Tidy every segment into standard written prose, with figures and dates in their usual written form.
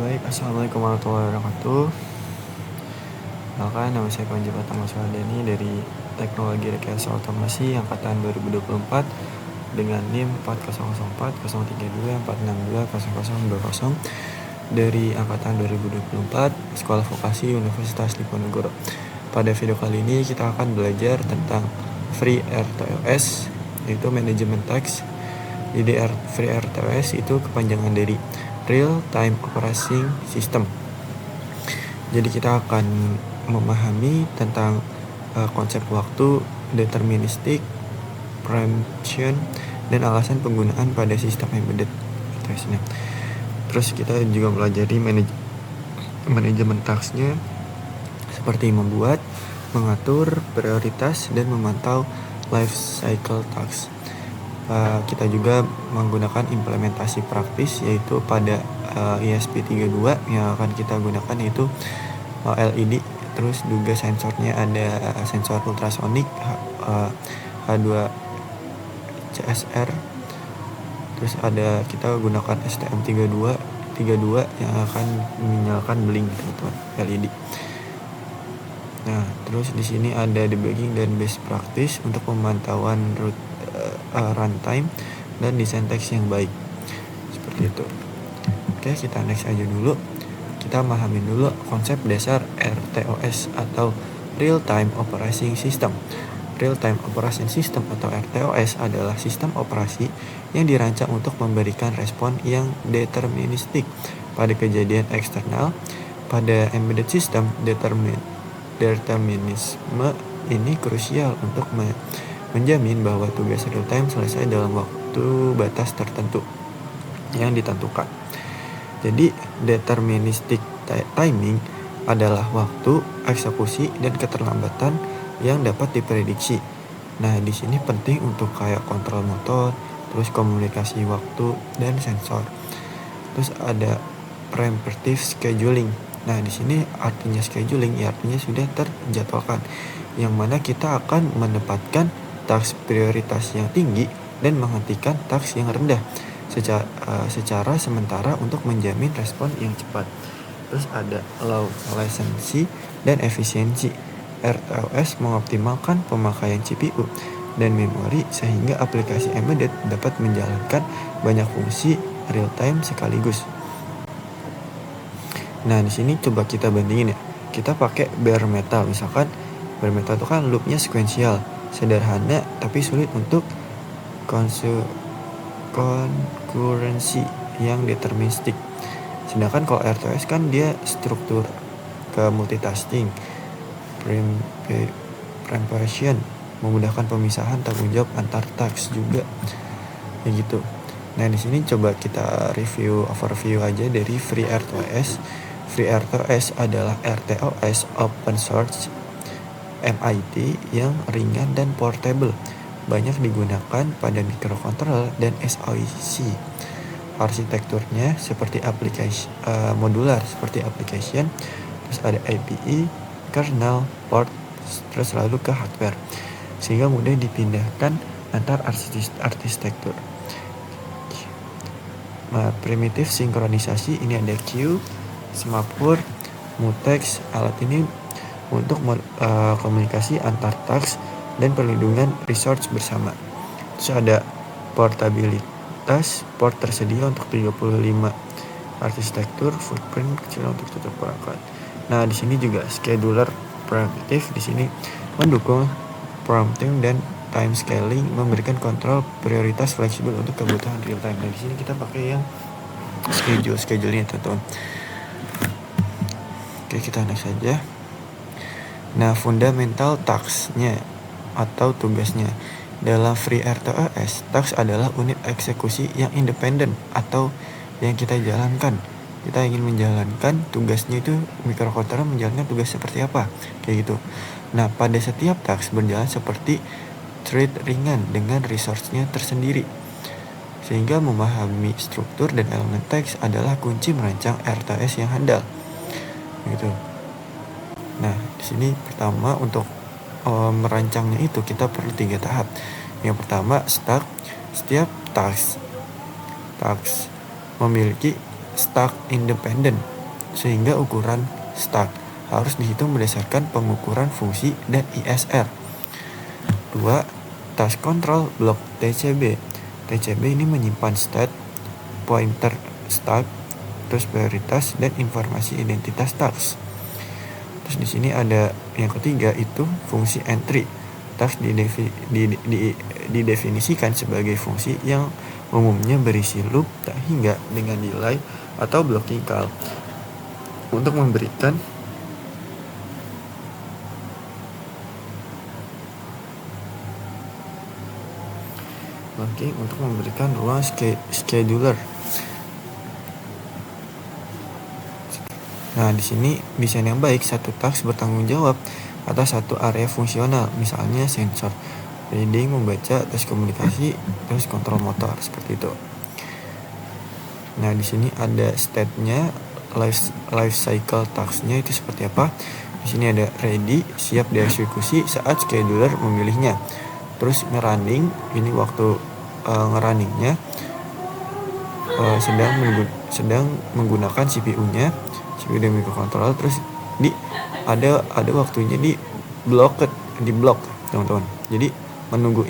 Baik, Assalamualaikum warahmatullahi wabarakatuh. Nama saya Panji Pratama Suhadani dari Teknologi Rekayasa Otomasi Angkatan 2024 dengan NIM 400403246200020 dari Angkatan 2024 Sekolah Vokasi Universitas Diponegoro. Pada video kali ini kita akan belajar tentang FreeRTOS, yaitu manajemen teks. Jadi FreeRTOS itu kepanjangan dari Real Time Operating System. Jadi kita akan memahami tentang konsep waktu, deterministik, preemption, dan alasan penggunaan pada sistem embedded. Terus kita juga pelajari manajemen tasknya seperti membuat, mengatur, prioritas, dan memantau life cycle task. Kita juga menggunakan implementasi praktis yaitu pada ESP32 yang akan kita gunakan yaitu LED. Terus juga sensornya ada sensor ultrasonik H2CSR. Terus ada kita gunakan STM32 yang akan menyalakan blink LED. Nah, terus di sini ada debugging dan best practice untuk pemantauan runtime dan desain teks yang baik. Seperti itu. Oke, kita next aja dulu. Kita memahami dulu konsep dasar RTOS atau Real Time Operating System. Real Time Operating System atau RTOS adalah sistem operasi yang dirancang untuk memberikan respon yang deterministik pada kejadian eksternal. Pada embedded system, determinisme ini krusial untuk menjamin bahwa tugas real time selesai dalam waktu batas tertentu yang ditentukan. Jadi deterministic timing adalah waktu, eksekusi, dan keterlambatan yang dapat diprediksi. Nah, di sini penting untuk kayak kontrol motor, terus komunikasi waktu dan sensor. Terus ada preemptive scheduling. Nah, di sini artinya scheduling ya artinya sudah terjadwalkan, yang mana kita akan menempatkan task prioritas yang tinggi dan menghentikan task yang rendah secara sementara untuk menjamin respon yang cepat. Terus ada low latency dan efisiensi. RTOS mengoptimalkan pemakaian CPU dan memori sehingga aplikasi embedded dapat menjalankan banyak fungsi real time sekaligus. Nah, di sini coba kita bandingin ya. Kita pakai bare metal, misalkan bare metal itu kan loopnya sequential, sederhana tapi sulit untuk konkurensi yang deterministik. Sedangkan kalau RTOS kan dia struktur ke multitasking, preemption, memudahkan pemisahan tanggung jawab antar task juga, ya gitu. Nah, di sini coba kita overview aja dari FreeRTOS. FreeRTOS adalah RTOS open source MIT yang ringan dan portable, banyak digunakan pada microcontroller dan SoC. Arsitekturnya seperti aplikasi modular seperti application, terus ada API, kernel, port, terus lalu ke hardware, sehingga mudah dipindahkan antar arsitektur. Nah, primitif sinkronisasi ini ada queue, semapur, mutex. Alat ini untuk komunikasi antar task dan perlindungan resource bersama. Terus ada portabilitas, port tersedia untuk 35 arsitektur, footprint kecil untuk tutup perangkat. Nah, di sini juga scheduler preemptive di sini mendukung prompting dan time scaling, memberikan kontrol prioritas fleksibel untuk kebutuhan real time. Nah, di sini kita pakai yang schedule-nya teman-teman. Oke, kita next saja. Nah, fundamental task-nya atau tugasnya dalam FreeRTOS, task adalah unit eksekusi yang independen atau yang kita jalankan. Kita ingin menjalankan tugasnya itu microcontroller menjalankan tugas seperti apa, kayak gitu. Nah, pada setiap task berjalan seperti thread ringan dengan resource-nya tersendiri, sehingga memahami struktur dan elemen teks adalah kunci merancang RTOS yang handal, gitu. Nah, di sini pertama untuk merancangnya itu kita perlu 3 tahap. Yang pertama, start. Setiap task memiliki stack independent, sehingga ukuran stack harus dihitung berdasarkan pengukuran fungsi dan ISR. 2. Task control block TCB. TCB ini menyimpan state, pointer stack, terus prioritas dan informasi identitas task. Terus di sini ada yang ketiga itu fungsi entry. Task didefinisikan sebagai fungsi yang umumnya berisi loop tak hingga dengan delay atau blocking call untuk memberikan ruang scheduler. Nah, di sini desain yang baik, satu task bertanggung jawab atas satu area fungsional, misalnya sensor, reading, membaca, tes komunikasi, terus kontrol motor, seperti itu. Nah, di sini ada state-nya, life cycle task-nya itu seperti apa. Di sini ada ready, siap dieksekusi saat scheduler memilihnya. Terus ngerunning, ini waktu ngerunningnya sedang menggunakan CPU-nya, CPU dan microcontroller. Terus ada waktunya di block teman-teman. Jadi menunggu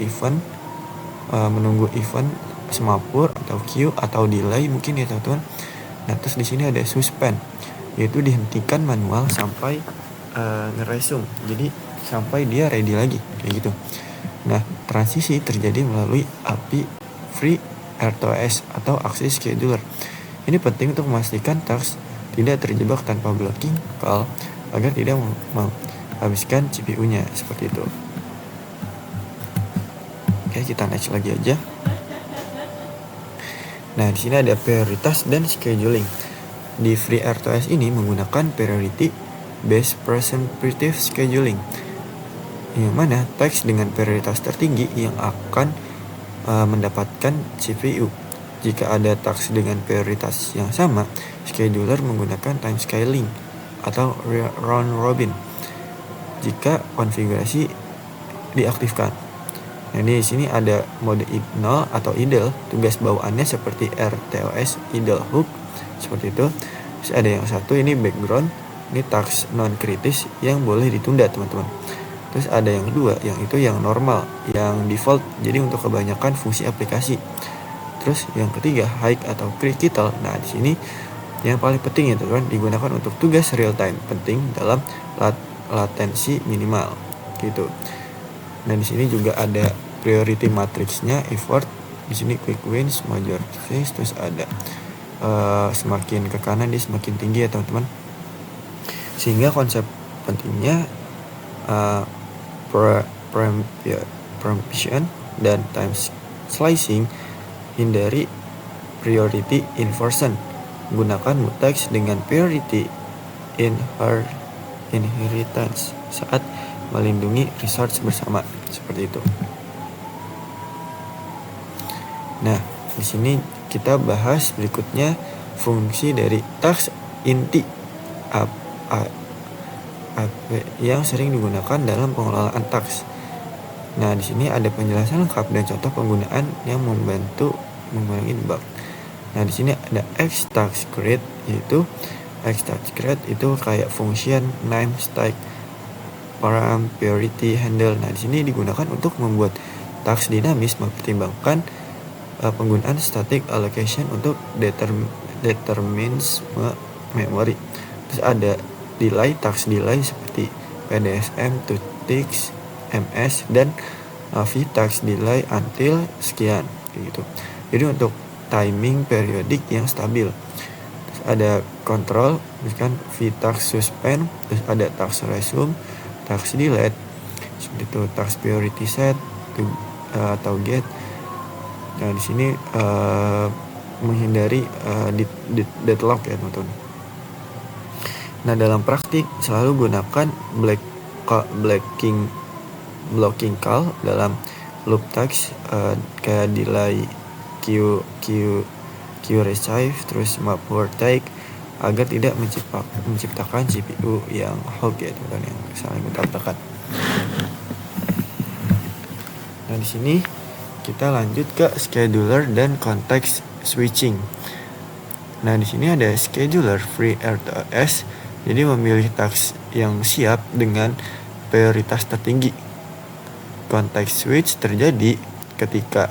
event semapur atau queue atau delay mungkin ya teman-teman. Nah, terus di sini ada suspend, yaitu dihentikan manual sampai ngeresume. Jadi sampai dia ready lagi kayak gitu. Nah, transisi terjadi melalui API FreeRTOS atau Access Scheduler. Ini penting untuk memastikan task tidak terjebak tanpa blocking call agar tidak menghabiskan CPU-nya, seperti itu. Oke, kita next lagi aja. Nah, di sini ada prioritas dan scheduling. Di FreeRTOS ini menggunakan priority based prescriptive scheduling, yang mana task dengan prioritas tertinggi yang akan mendapatkan CPU. Jika ada task dengan prioritas yang sama, scheduler menggunakan time scaling atau round robin jika konfigurasi diaktifkan. Nah, di sini ada mode 0 atau idle, tugas bawaannya seperti RTOS idle hook, seperti itu. Terus ada yang satu ini background, ini task non kritis yang boleh ditunda teman-teman. Terus ada yang kedua, yang itu yang normal, yang default, jadi untuk kebanyakan fungsi aplikasi. Terus yang ketiga, high atau critical. Nah, di sini yang paling penting ya teman-teman, digunakan untuk tugas real time, penting dalam latensi minimal gitu. Nah, di sini juga ada priority matrixnya, effort. Di sini quick wins, major phase, terus ada semakin ke kanan dia semakin tinggi ya teman-teman. Sehingga konsep pentingnya preemption dan time slicing. Hindari priority inversion. Gunakan mutex dengan priority inheritance saat melindungi resource bersama, seperti itu. Nah, di sini kita bahas berikutnya fungsi dari task inti yang sering digunakan dalam pengelolaan task. Nah, di sini ada penjelasan lengkap dan contoh penggunaan yang membantu mengurangi bug. Nah, di sini ada X-task create, yaitu X-task create itu kayak function name stack param priority handle. Nah, di sini digunakan untuk membuat task dinamis, mempertimbangkan penggunaan static allocation untuk determines memory. Terus ada delay, task delay seperti PDSM, TOTIX, MS, dan V-task delay until sekian gitu. Jadi untuk timing periodik yang stabil. Terus ada control, misalkan V-task suspend, terus ada task resume, task delete, seperti itu, task priority set atau get. Nah, di sini menghindari deadlock ya teman-teman. Nah, dalam praktik selalu gunakan blocking call dalam loop task kayak delay, Q receive, terus map take agar tidak menciptakan CPU yang hog ya teman-teman, yang saling bertabrakan. Nah, di sini kita lanjut ke scheduler dan context switching. Nah, di sini ada scheduler FreeRTOS. Jadi memilih task yang siap dengan prioritas tertinggi. Context switch terjadi ketika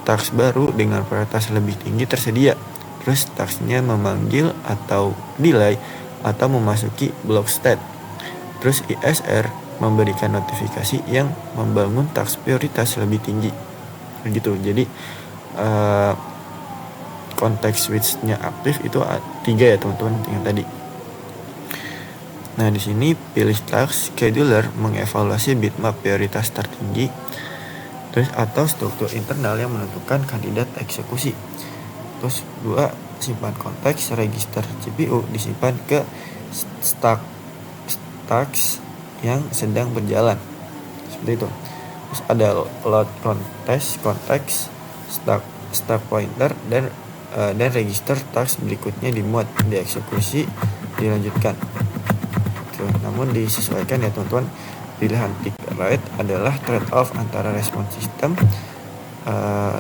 task baru dengan prioritas lebih tinggi tersedia. Terus tasknya memanggil atau delay atau memasuki block state. Terus ISR memberikan notifikasi yang membangun task prioritas lebih tinggi. Gitu. Jadi context switch-nya aktif itu 3 ya teman-teman yang tadi. Nah, di sini pilih task scheduler mengevaluasi bitmap prioritas tertinggi, terus atau struktur internal yang menentukan kandidat eksekusi. Terus 2, simpan konteks register CPU disimpan ke stack task yang sedang berjalan. Seperti itu. Terus ada load konteks stack pointer dan register task berikutnya dimuat, dieksekusi, dilanjutkan. Namun disesuaikan ya teman-teman. Pilihan tick right adalah trade-off antara respons sistem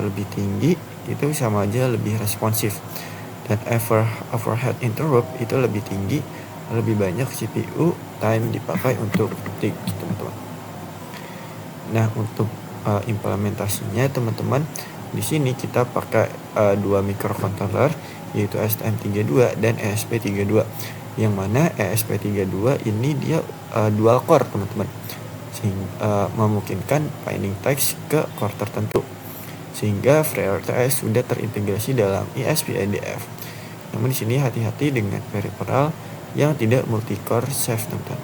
lebih tinggi itu sama aja lebih responsif, dan overhead interrupt itu lebih tinggi, lebih banyak CPU time dipakai untuk tick teman-teman. Nah, untuk implementasinya teman-teman, di sini kita pakai 2 microcontroller yaitu STM32 dan ESP32. Yang mana ESP32 ini dia dual core teman-teman, sehingga memungkinkan binding text ke core tertentu, sehingga FreeRTOS sudah terintegrasi dalam ESP-IDF. Namun di sini hati-hati dengan peripheral yang tidak multi-core safe teman-teman.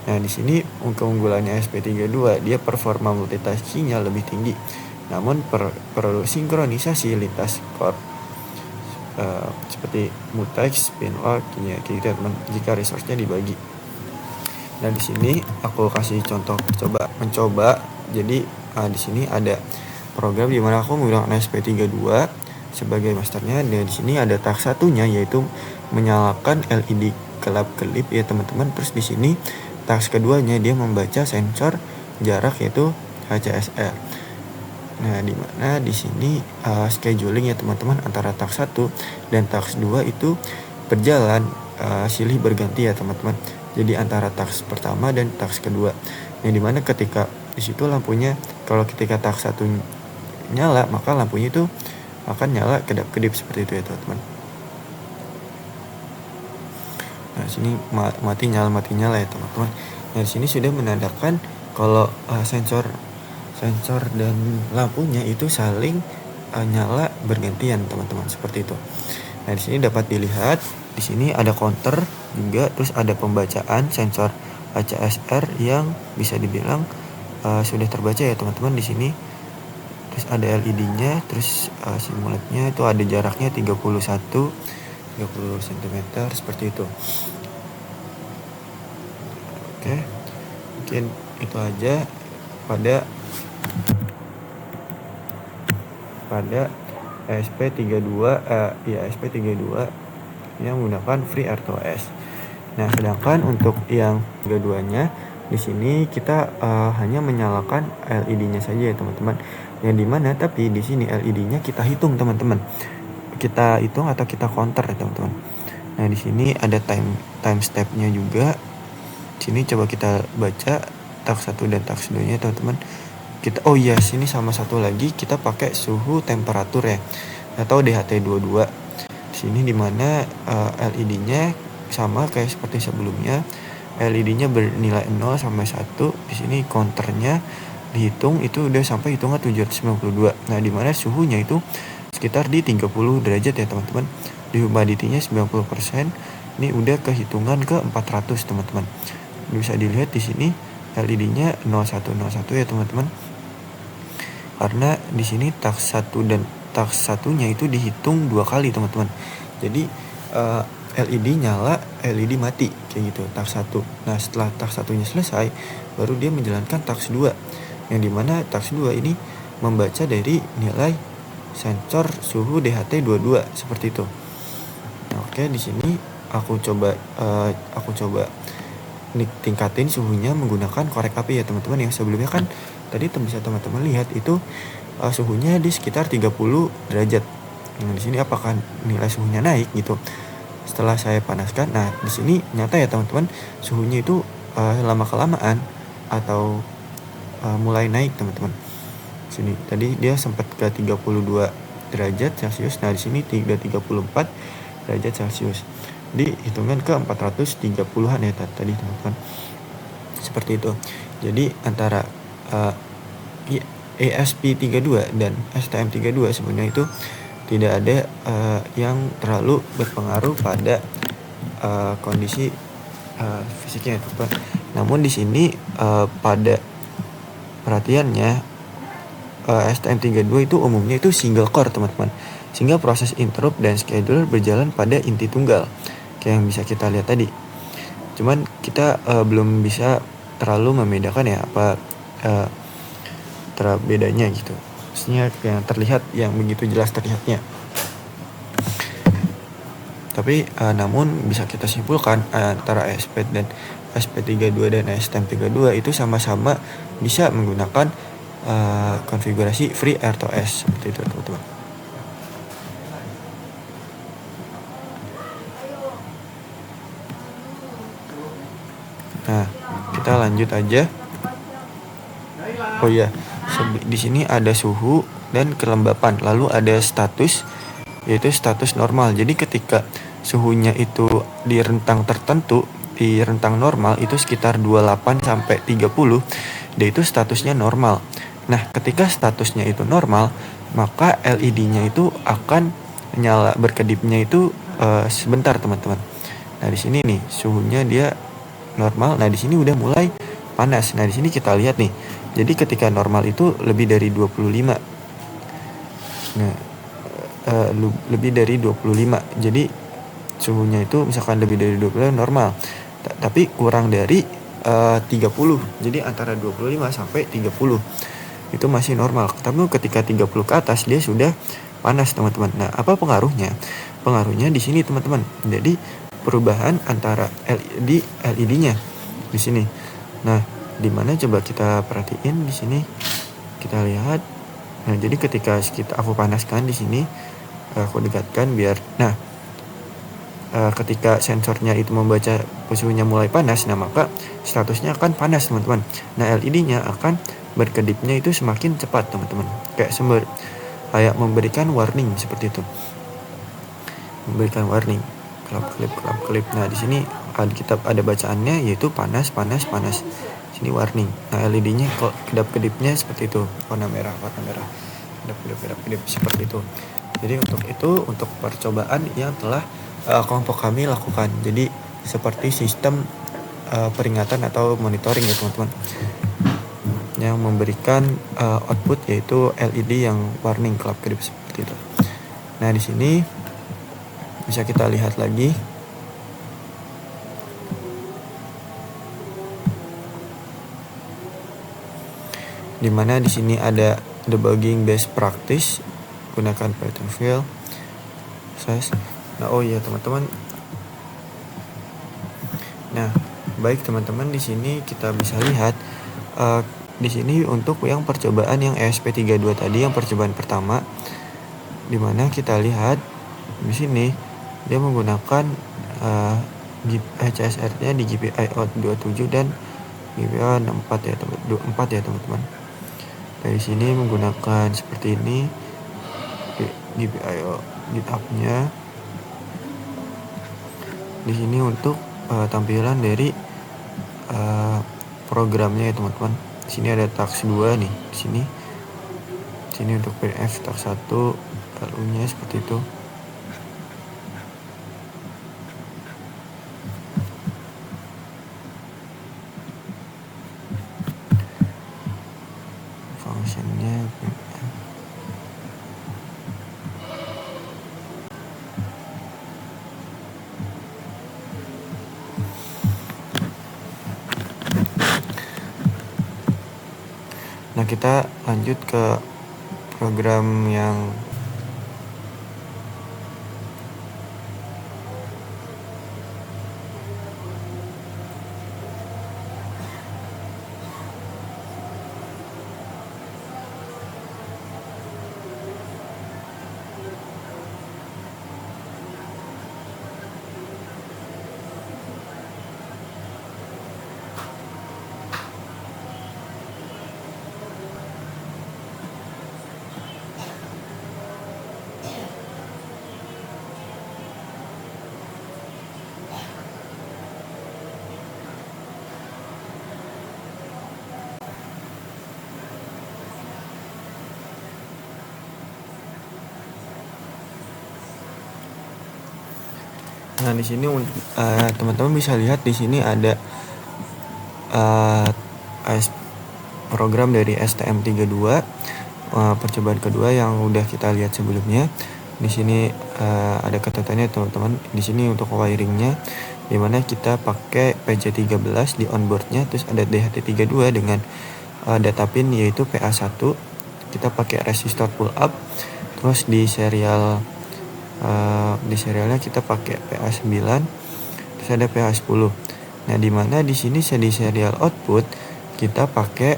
Nah, di sini keunggulannya ESP32 dia performa multitaskingnya lebih tinggi, namun perlu sinkronisasi lintas core seperti mutex, pinlock, ya gitu teman, jika resource-nya dibagi. Nah, di sini aku kasih contoh mencoba. Jadi di sini ada program di mana aku menggunakan ESP32 sebagai masternya. Dan di sini ada task satunya yaitu menyalakan LED kelap-kelip ya teman-teman. Terus di sini task keduanya dia membaca sensor jarak yaitu HCSR. Nah, di mana di sini scheduling ya teman-teman antara task 1 dan task 2 itu berjalan silih berganti ya teman-teman. Jadi antara task pertama dan task kedua. Yang dimana ketika di situ lampunya, kalau ketika task 1 nyala, maka lampunya itu akan nyala kedap-kedip seperti itu ya teman-teman. Nah, sini mati nyala ya teman-teman. Nah, di sini sudah menandakan kalau sensor dan lampunya itu saling nyala bergantian teman-teman, seperti itu. Nah, di sini dapat dilihat, di sini ada counter juga, terus ada pembacaan sensor HCSR yang bisa dibilang sudah terbaca ya teman-teman di sini. Terus ada LED-nya, terus simulate-nya itu ada jaraknya 30 cm seperti itu. Oke. Mungkin itu aja pada ESP32 ESP32 yang menggunakan FreeRTOS. Nah, sedangkan untuk yang keduanya di sini kita hanya menyalakan LED-nya saja ya teman-teman. Yang dimana tapi di sini LED-nya kita hitung teman-teman. Kita hitung atau kita counter ya teman-teman. Nah, di sini ada time step-nya juga. Di sini coba kita baca task 1 dan task 2-nya teman-teman. Sini sama satu lagi kita pakai suhu temperatur ya, atau DHT22. Di sini dimana LED-nya sama kayak seperti sebelumnya, LED-nya bernilai 0 sampai 1. Di sini counternya dihitung itu udah sampai hitungan 792. Nah, dimana suhunya itu sekitar di 30 derajat ya teman-teman. Di humidity-nya 90%. Ini udah kehitungan ke 400 teman-teman. Bisa dilihat di sini LED-nya 0101 ya teman-teman. Karena di sini task 1 dan task satunya itu dihitung 2 kali teman-teman. Jadi LED nyala, LED mati kayak gitu task 1. Nah, setelah task 1-nya selesai, baru dia menjalankan task 2. Yang dimana task 2 ini membaca dari nilai sensor suhu DHT22 seperti itu. Nah, oke, di sini aku coba tingkatin suhunya menggunakan korek api ya teman-teman. Yang sebelumnya kan tadi bisa teman-teman lihat itu suhunya di sekitar 30 derajat. Nah, di sini apakah nilai suhunya naik gitu setelah saya panaskan. Nah, di sini nyata ya teman-teman, suhunya itu lama kelamaan atau mulai naik teman-teman. Sini tadi dia sempat ke 32 derajat Celcius. Nah, di sini 34 derajat Celcius. Di hitungan ke 430-an ya tadi teman-teman. Seperti itu. Jadi antara ESP32 dan STM32 sebenarnya itu tidak ada yang terlalu berpengaruh pada kondisi fisiknya teman-teman. Namun di sini pada perhatiannya STM32 itu umumnya itu single core teman-teman, sehingga proses interrupt dan scheduler berjalan pada inti tunggal kayak yang bisa kita lihat tadi. Cuman kita belum bisa terlalu membedakan ya apa bedanya gitu. Maksudnya yang terlihat yang begitu jelas terlihatnya. Tapi namun bisa kita simpulkan antara ESP dan SP32 dan STM32 itu sama-sama bisa menggunakan konfigurasi FreeRTOS seperti itu teman-teman. Nah, kita lanjut aja. Oh iya, di sini ada suhu dan kelembapan, lalu ada status, yaitu status normal. Jadi ketika suhunya itu di rentang tertentu, di rentang normal itu sekitar 28 sampai 30, dia itu statusnya normal. Nah, ketika statusnya itu normal, maka LED-nya itu akan nyala berkedipnya itu sebentar teman-teman. Nah, di sini nih suhunya dia normal. Nah, di sini udah mulai panas. Nah, di sini kita lihat nih. Jadi ketika normal itu lebih dari 25. Nah, lebih dari 25. Jadi suhunya itu misalkan lebih dari 25 normal. Tapi kurang dari 30. Jadi antara 25 sampai 30 itu masih normal. Tapi ketika 30 ke atas dia sudah panas, teman-teman. Nah, apa pengaruhnya? Pengaruhnya di sini, teman-teman. Jadi perubahan antara LED-nya di sini. Nah, di mana coba kita perhatiin di sini. Kita lihat. Nah, jadi ketika aku panaskan di sini, aku dekatkan biar ketika sensornya itu membaca suhunya mulai panas, nah maka statusnya akan panas, teman-teman. Nah, LED-nya akan berkedipnya itu semakin cepat, teman-teman. Kayak memberikan warning seperti itu. Memberikan warning. Kelap-kelip. Nah, di sini ada bacaannya yaitu panas. Sini warning. Nah, LED-nya kok kedap-kedipnya seperti itu, warna merah. Kedap-kedip seperti itu. Jadi untuk percobaan yang telah kelompok kami lakukan. Jadi seperti sistem peringatan atau monitoring ya teman-teman, yang memberikan output yaitu LED yang warning kelap-kedip seperti itu. Nah, di sini bisa kita lihat lagi. Dimana di sini ada debugging best practice, gunakan pattern fill size. Nah, oh iya teman-teman. Nah, baik teman-teman, di sini kita bisa lihat di sini untuk yang percobaan yang ESP32 tadi, yang percobaan pertama, dimana kita lihat di sini dia menggunakan HSR-nya di GPIO 27 dan GPIO 4 ya teman-teman. Dari sini menggunakan seperti ini GPIO GitHub-nya. Di sini untuk tampilan dari programnya ya teman-teman. Di sini ada task 2 nih. Di sini untuk PDF task 1 lalunya seperti itu. Functionnya Nah, kita lanjut ke program yang Nah, di sini teman-teman bisa lihat di sini ada program dari STM32 percobaan kedua yang udah kita lihat sebelumnya. Di sini ada catatannya teman-teman. Di sini untuk wiringnya, dimana kita pakai PJ13 di onboardnya, terus ada DHT32 dengan data pin yaitu PA1. Kita pakai resistor pull up, terus di serialnya kita pakai PA9, terus ada PA10. Nah, dimana di sini di serial output kita pakai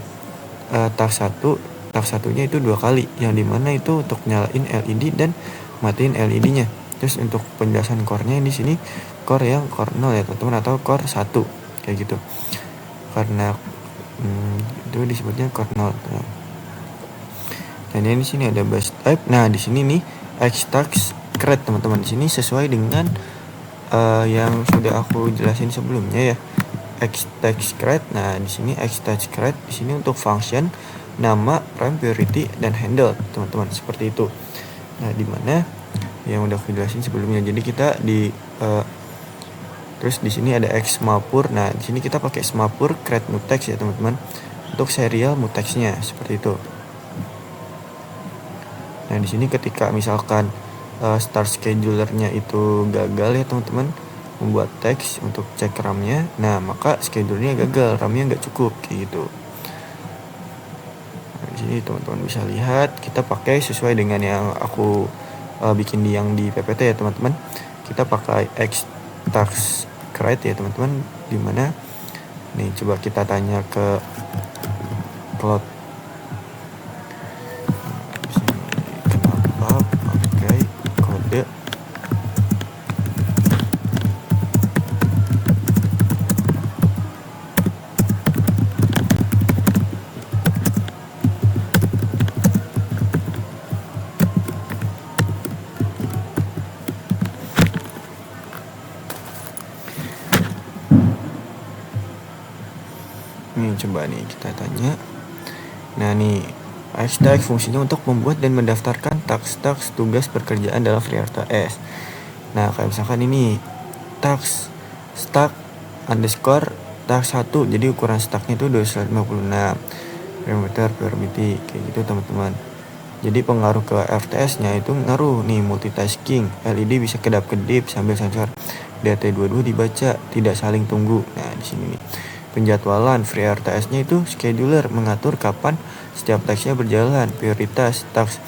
task 1. Task satunya itu 2 kali, yang dimana itu untuk nyalain LED dan matiin LED-nya. Terus untuk penjelasan core-nya di sini core yang core 0 ya teman-teman, atau core 1 kayak gitu. Karena itu disebutnya core 0. Dan di sini ada bus type. Nah, di sini nih X-Tax Crate teman-teman. Di sini sesuai dengan yang sudah aku jelasin sebelumnya ya. X-Tax Crate. Nah, di sini X-Tax Crate di sini untuk function, nama, prime, priority, dan handle teman-teman, seperti itu. Nah, dimana yang udah aku jelasin sebelumnya. Jadi kita terus di sini ada X Mapur. Nah, di sini kita pakai Smapur Create Mutex ya teman-teman, untuk serial mutexnya seperti itu. Nah, di sini ketika misalkan start schedulernya itu gagal ya teman-teman, membuat teks untuk cek RAM-nya, nah maka schedulernya gagal, RAM-nya nggak cukup kayak gitu. Nah, di sini teman-teman bisa lihat kita pakai sesuai dengan yang aku bikin yang di PPT ya teman-teman. Kita pakai X-Tax Crate ya teman-teman, dimana nih coba kita tanya ke cloud. Kenapa pakai kode nih, coba nih kita tanya. Nah, nih X-Tax fungsinya untuk membuat dan mendaftarkan task tugas pekerjaan dalam FreeRTS. Nah, kayak misalkan ini task stack underscore task 1, jadi ukuran stacknya itu 256 parameter per biti kayak gitu teman-teman. Jadi pengaruh ke RTS nya itu ngaruh nih, multitasking, LED bisa kedap-kedip sambil sensor DT22 dibaca, tidak saling tunggu. Nah, di sini nih penjadwalan FreeRTS nya itu scheduler mengatur kapan setiap tasknya berjalan. Prioritas task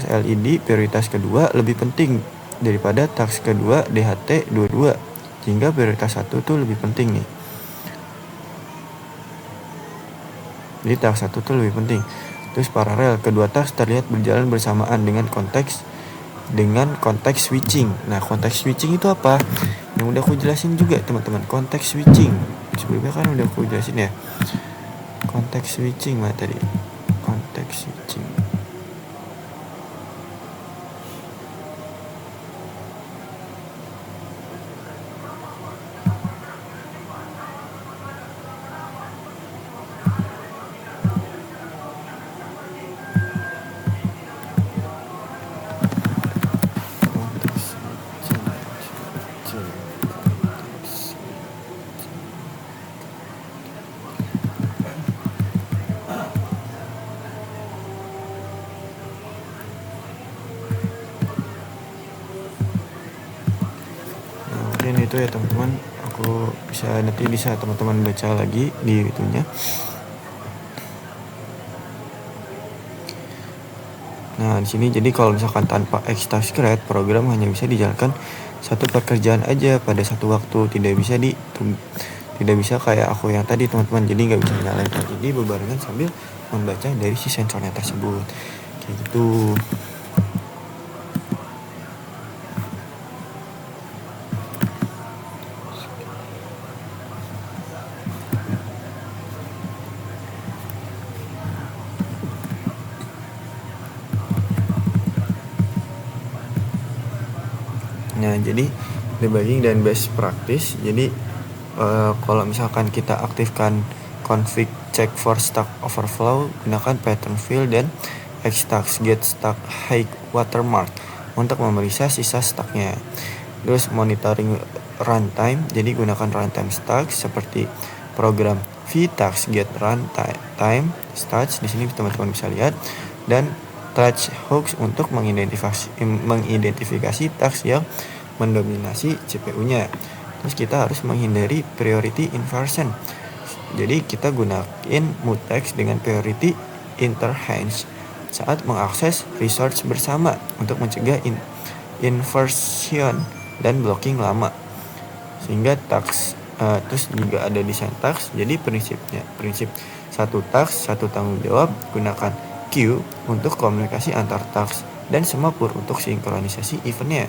LED prioritas kedua lebih penting daripada task kedua DHT22, sehingga prioritas 1 tuh lebih penting nih. Jadi task 1 tuh lebih penting. Terus paralel, kedua task terlihat berjalan bersamaan dengan konteks switching. Nah, konteks switching itu apa? Yang udah aku jelasin juga teman-teman, konteks switching. Sebelumnya kan udah aku jelasin ya. Konteks switching mana tadi? Konteks switching. Itu ya teman-teman, aku nanti bisa teman-teman baca lagi di itunya. Nah, di sini jadi kalau misalkan tanpa X-Task Crate, program hanya bisa dijalankan satu pekerjaan aja pada satu waktu, tidak bisa kayak aku yang tadi teman-teman, jadi nggak bisa nyalain LED bebarengan sambil membaca dari si sensornya tersebut kayak gitu. Nah, jadi debugging dan best practice. Jadi kalau misalkan kita aktifkan config check for stack overflow, gunakan pattern fill dan X-Task get stack high watermark untuk memeriksa sisa stacknya. Terus monitoring runtime, jadi gunakan runtime stacks seperti program vtask get runtime stats. Di sini teman-teman bisa lihat, dan touch hooks untuk mengidentifikasi task yang mendominasi CPU-nya. Terus kita harus menghindari priority inversion. Jadi kita gunain mutex dengan priority interchange saat mengakses resource bersama untuk mencegah inversion dan blocking lama. Sehingga task terus juga ada design task. Jadi prinsip satu task satu tanggung jawab, gunakan queue untuk komunikasi antar task dan semapur untuk sinkronisasi eventnya.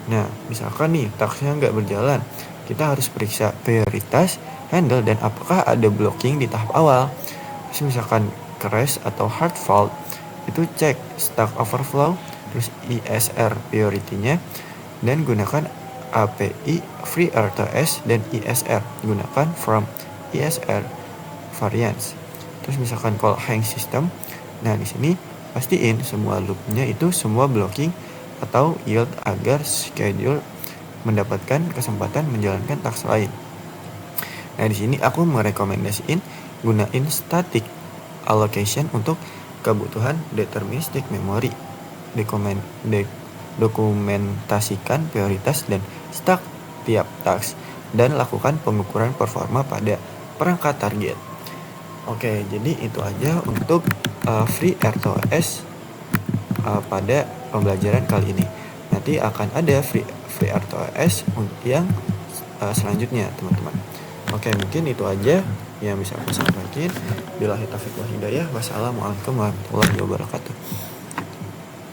Nah, misalkan nih tasknya nggak berjalan, kita harus periksa prioritas, handle, dan apakah ada blocking di tahap awal. Terus misalkan crash atau hard fault, itu cek stack overflow, terus ISR priority-nya, dan gunakan API FreeRTOS dan ISR, gunakan from ISR variants. Terus misalkan call hang system, nah di sini pastiin semua loopnya itu semua blocking atau yield agar schedule mendapatkan kesempatan menjalankan task lain. Nah di sini aku merekomendasiin gunain static allocation untuk kebutuhan deterministic memory. Dokumentasikan prioritas dan stack tiap task dan lakukan pengukuran performa pada perangkat target. Oke, jadi itu aja untuk FreeRTOS pada pembelajaran kali ini. Nanti akan ada FreeRTOS yang selanjutnya, teman-teman. Oke, mungkin itu aja yang bisa aku sampaikan. Billahi taufiq wal hidayah. Wassalamualaikum warahmatullahi wabarakatuh.